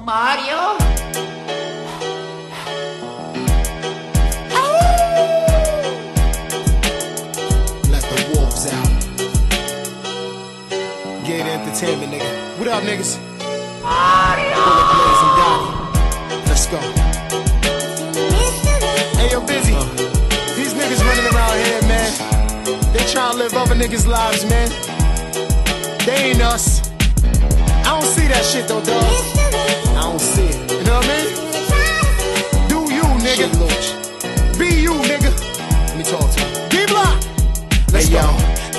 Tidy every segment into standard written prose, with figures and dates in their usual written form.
Mario? Let the wolves out. Gate entertainment, nigga. What up, niggas? Mario! Bullet Blaze and Gotti. Let's go. Hey, yo, Busy. These niggas running around here, man. They tryna live other niggas' lives, man. They ain't us. I don't see that shit, though, dog. I don't see it. You know what I mean? Do you, nigga. Be you, nigga. Let me talk to you. D-Block. Let's go.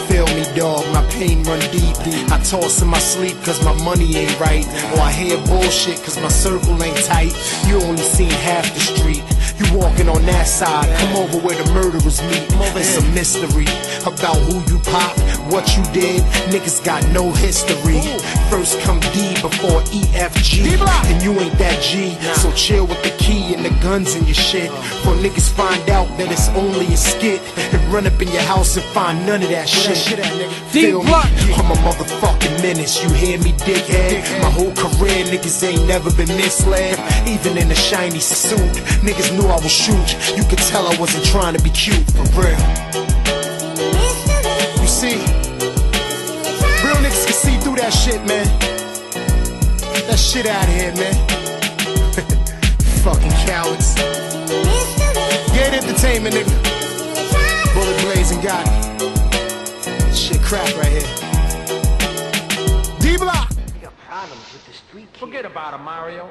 Feel me, dog, my pain run deep. I toss in my sleep cause my money ain't right. Or I hear bullshit cause my circle ain't tight. You only seen half the street. You walking on that side, come over where the murderers meet. It's a mystery about who you pop, what you did. Niggas got no history. First come D before EFG, and you ain't that G. So chill with the key and the guns and your shit. For niggas find out that it's only a skit, and run up in your house and find none of that shit. Feel me? I'm a motherfucking menace. You hear me, dickhead? My whole career, niggas ain't never been misled. Even in a shiny suit, niggas knew I would shoot. You could tell I wasn't trying to be cute, for real. You see, real niggas can see through that shit, man. That shit out of here, man. Fucking cowards. Gate entertainment, nigga. Bullet Blaze and Gotti. Shit crap right here. D-Block. You got problems with the street kids. Forget about it, Mario.